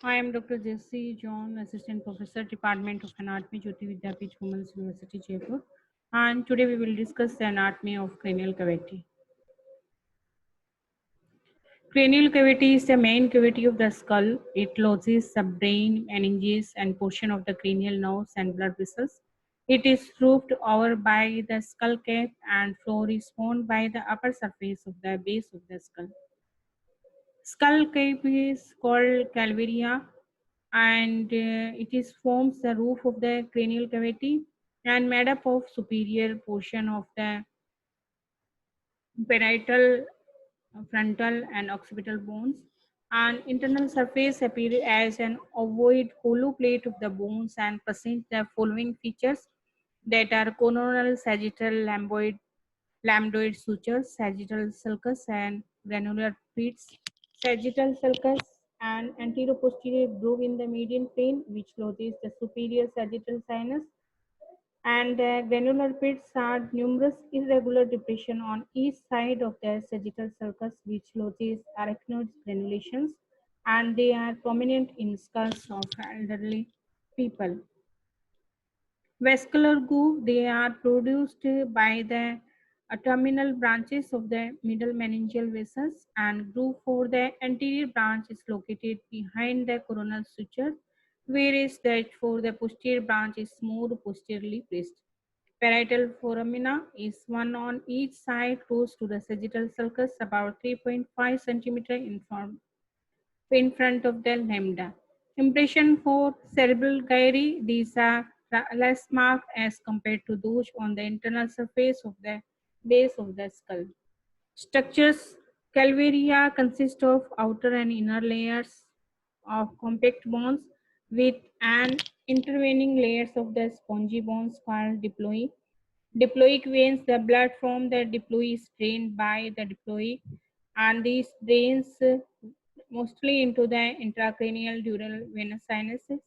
I am Dr. Jessie John, Assistant Professor, Department of Anatomy, Jyoti Vidyapeeth, Women's University, Jaipur. And today we will discuss the anatomy of cranial cavity. Cranial cavity is the main cavity of the skull. It lodges the brain, meninges, and portion of the cranial nerves and blood vessels. It is roofed over by the skull cap, and floor is formed by the upper surface of the base of the skull. Skull cape is called calvaria, and it is forms the roof of the cranial cavity and made up of superior portion of the parietal, frontal, and occipital bones. And internal surface appear as an ovoid hollow plate of the bones and present the following features that are coronal, sagittal, lambdoid sutures, sagittal sulcus, and granular pits. Sagittal sulcus and anteroposterior groove in the median plane, which lodges the superior sagittal sinus, and the granular pits are numerous irregular depressions on each side of the sagittal sulcus, which lodges arachnoid granulations, and they are prominent in skulls of elderly people. Vascular goo, they are produced by the terminal branches of the middle meningeal vessels, and groove for the anterior branch is located behind the coronal suture, whereas that for the posterior branch is more posteriorly placed. Parietal foramina is one on each side close to the sagittal sulcus, about 3.5 centimeter in front of the lambda. Impression for cerebral gyri, these are less marked as compared to those on the internal surface of the base of the skull. Structures calvaria consist of outer and inner layers of compact bones with an intervening layers of the spongy bones called diploe. Diploic veins, the blood from the diploe is drained by the diploe, and these drains mostly into the intracranial dural venous sinuses.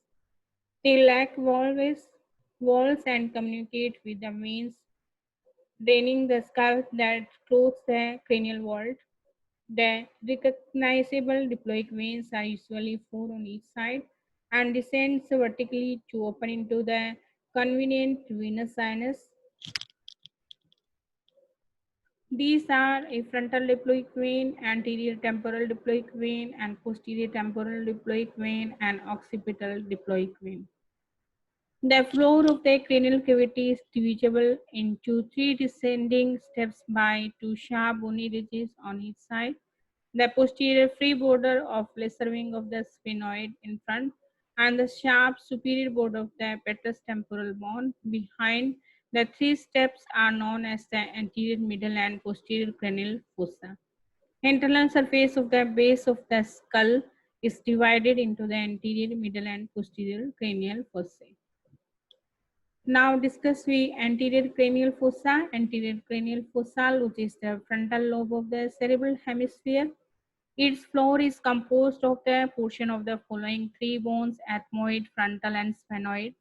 They lack walls and communicate with the veins draining the skull that clothes the cranial vault. The recognizable diploic veins are usually four on each side and descends vertically to open into the convenient venous sinus. These are a frontal diploic vein, anterior temporal diploic vein, and posterior temporal diploic vein, and occipital diploic vein. The floor of the cranial cavity is divisible into three descending steps by two sharp bony ridges on each side. The posterior free border of lesser wing of the sphenoid in front, and the sharp superior border of the petrous temporal bone behind. The three steps are known as the anterior, middle, and posterior cranial fossa. Internal surface of the base of the skull is divided into the anterior, middle, and posterior cranial fossae. Now discuss we anterior cranial fossa. Anterior cranial fossa, which is the frontal lobe of the cerebral hemisphere. Its floor is composed of the portion of the following three bones: ethmoid, frontal, and sphenoid.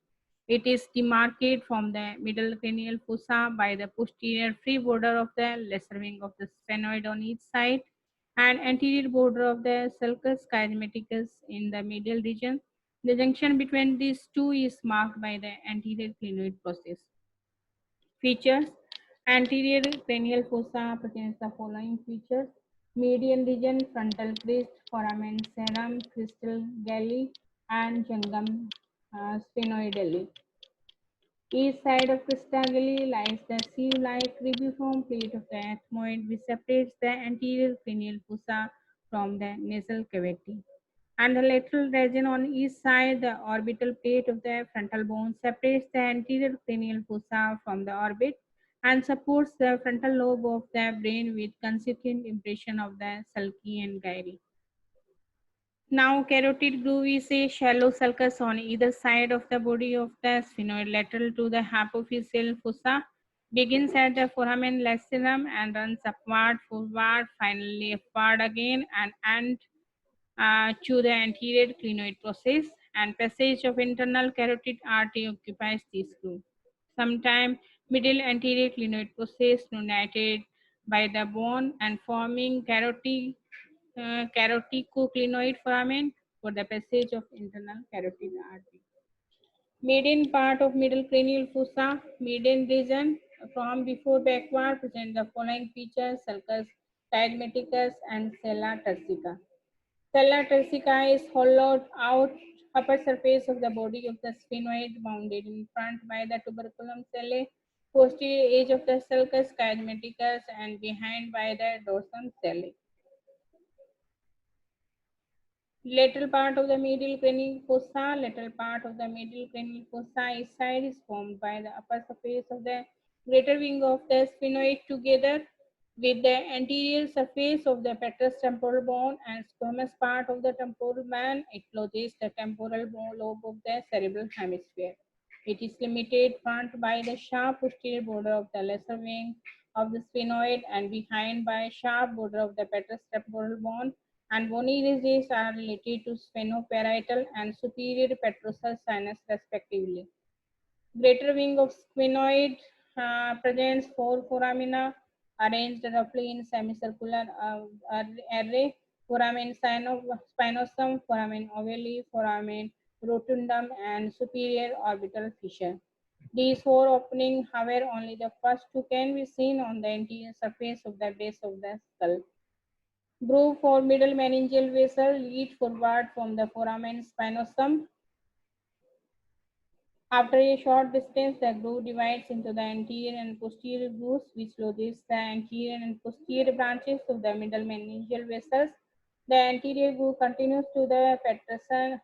It is demarcated from the middle cranial fossa by the posterior free border of the lesser wing of the sphenoid on each side and anterior border of the sulcus chiasmaticus in the medial region. The junction between these two is marked by the anterior clinoid process. Features: anterior cranial fossa presents the following features: median region, frontal crest, foramen serum, crystal galli, and jungum sphenoidally. Each side of crystal galli lies the sieve-like cribriform plate of the ethmoid, which separates the anterior cranial fossa from the nasal cavity. And the lateral region on each side, the orbital plate of the frontal bone separates the anterior cranial fossa from the orbit and supports the frontal lobe of the brain with consequent impression of the sulci and gyri. Now, carotid groove is a shallow sulcus on either side of the body of the sphenoid lateral to the hypophyseal fossa, begins at the foramen lacerum and runs upward, forward, finally upward again, and end to the anterior clinoid process, and passage of internal carotid artery occupies this groove. Sometimes middle anterior clinoid process united by the bone and forming carotid carotidoclinoid foramen, for the passage of internal carotid artery. Median part of middle cranial fossa, median region from before backward present the following features: sulcus diagmaticus and sella turcica. Sella turcica is hollowed out upper surface of the body of the sphenoid, bounded in front by the tuberculum sellae, posterior edge of the sulcus diagmaticus, and behind by the dorsum sellae. Lateral part of the medial cranial fossa. Lateral part of the medial cranial fossa east side is formed by the upper surface of the greater wing of the sphenoid together with the anterior surface of the petrous temporal bone and squamous part of the temporal band. It closes the temporal lobe of the cerebral hemisphere. It is limited front by the sharp posterior border of the lesser wing of the sphenoid and behind by a sharp border of the petrous temporal bone, and bony ridges are related to sphenoparietal and superior petrosal sinus respectively. Greater wing of sphenoid presents four foramina arranged roughly in semicircular array: foramen spinosum, foramen ovale, foramen rotundum, and superior orbital fissure. These four openings, however, only the first two can be seen on the anterior surface of the base of the skull. Groove for middle meningeal vessel lead forward from the foramen spinosum. After a short distance, the groove divides into the anterior and posterior grooves, which lodges the anterior and posterior branches of the middle meningeal vessels. The anterior groove continues to the petrosal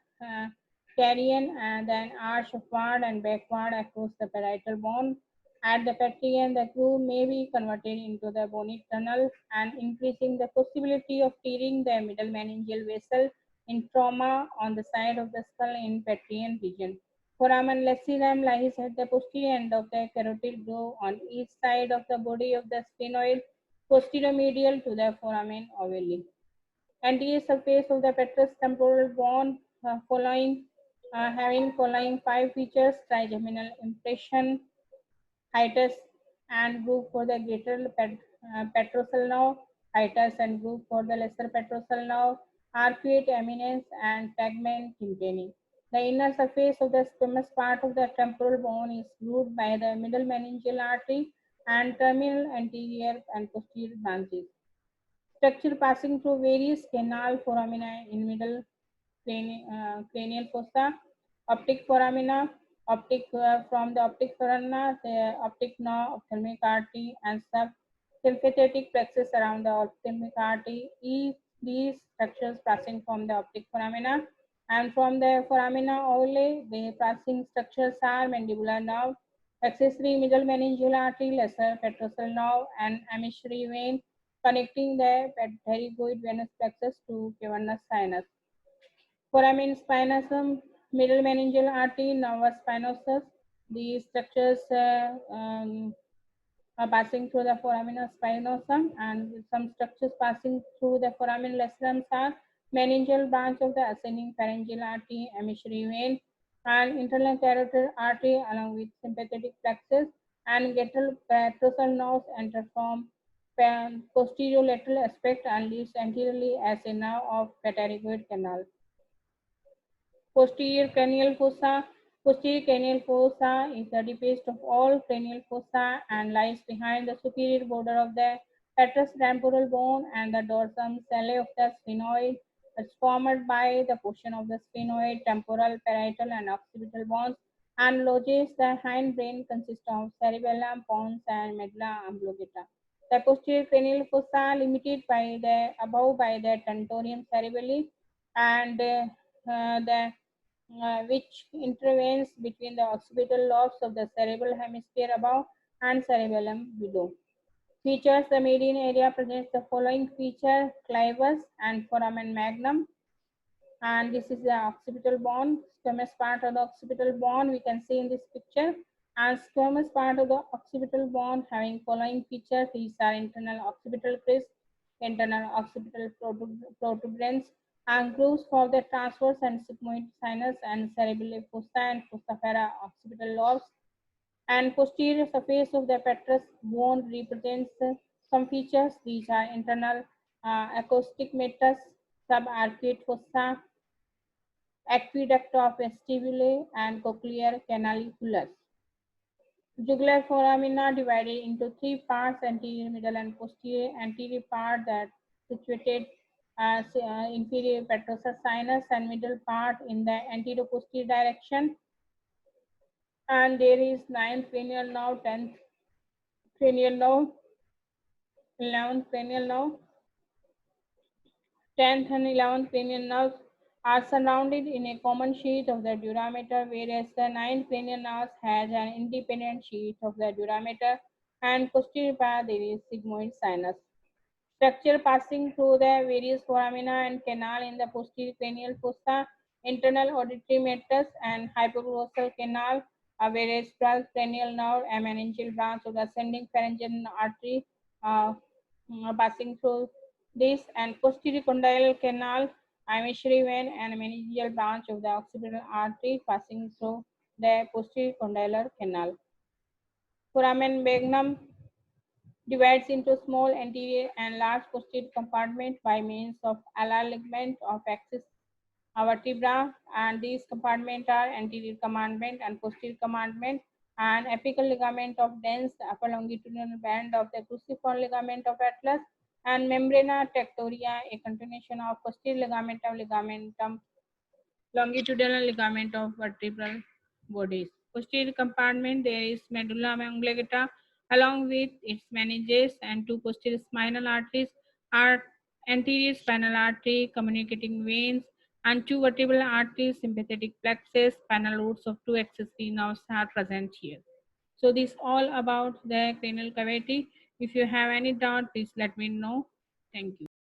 carrion and then arch upward and backward across the parietal bone. At the petrion, the groove may be converted into the bony tunnel and increasing the possibility of tearing the middle meningeal vessel in trauma on the side of the skull in petrion region. Foramen lacerum lies at the posterior end of the carotid groove on each side of the body of the sphenoid, posterior-medial to the foramen ovale. Anterior surface of the petrous temporal bone having following five features: trigeminal impression, hiatus and groove for the greater petrosal nerve, hiatus and groove for the lesser petrosal nerve, arcuate eminence and tegmen tympani. The inner surface of the squamous part of the temporal bone is grooved by the middle meningeal artery and terminal anterior and posterior branches. Structure passing through various canal foramina in middle cranial fossa, optic foramina, optic from the optic corona, the optic nerve, ophthalmic artery, and subsympathetic plexus around the ophthalmic artery. Each these structures passing from the optic foramina, and from the foramina ovale, the passing structures are mandibular nerve, accessory middle meningeal artery, lesser petrosal nerve, and emissary vein connecting the pterygoid venous plexus to cavernous sinus. Foramen spinosum, middle meningeal artery, nervus spinosus. These structures are passing through the foramen spinosum, and some structures passing through the foramen lacerums are meningeal branch of the ascending pharyngeal artery, emissary vein, and internal carotid artery along with sympathetic plexus, and lateral petrosal nerves enter from posterolateral aspect and leads anteriorly as a nerve of pterygoid canal. Posterior cranial fossa. Posterior cranial fossa is the deepest of all cranial fossa and lies behind the superior border of the petrous temporal bone and the dorsum sellae of the sphenoid. It's formed by the portion of the sphenoid, temporal, parietal, and occipital bones, and lodges the hindbrain consists of cerebellum, pons, and medulla oblongata. The posterior cranial fossa limited by the above by the tentorium cerebelli and the which intervenes between the occipital lobes of the cerebral hemisphere above and cerebellum below. Features: the median area presents the following feature: clivus and foramen magnum, and this is the occipital bone. Squamous part of the occipital bone we can see in this picture, and squamous part of the occipital bone having following features. These are internal occipital crest, internal occipital protuberance, and grooves for the transverse and sigmoid sinus and cerebellar fossa and fossifera occipital lobes, and posterior surface of the petrous bone represents some features. These are internal acoustic meatus, subarcuate fossa, aqueduct of vestibule and cochlear canaliculus. Jugular foramina divided into three parts: anterior, middle, and posterior. Anterior part that situated as inferior petrosus sinus, and middle part in the anterior-posterior direction. And there is ninth cranial nerve, 10th cranial nerve, 11th cranial nerve. 10th and 11th cranial nerves are surrounded in a common sheath of the dura mater, whereas the 9th cranial nerve has an independent sheath of the dura mater, and posterior part there is sigmoid sinus. Structure passing through the various foramina and canal in the posterior cranial fossa, internal auditory meatus, and hypoglossal canal, whereas 12th cranial nerve, a meningeal branch of the ascending pharyngeal artery, uh, passing through this, and posterior condyle canal, emissary vein, and meningeal branch of the occipital artery passing through the posterior condylar canal. Foramen magnum divides into small anterior and large posterior compartment by means of alar ligament of axis vertebra, and these compartments are anterior compartment and posterior compartment, and apical ligament of dense upper longitudinal band of the cruciform ligament of atlas, and membrana tectoria, a continuation of posterior ligamentum longitudinal ligament of vertebral bodies. Posterior compartment, there is medulla oblongata along with its meninges and two posterior spinal arteries, are anterior spinal artery, communicating veins, and two vertebral arteries, sympathetic plexus, spinal roots of two accessory nerves are present here. So this all about the cranial cavity. If you have any doubt, please let me know. Thank you.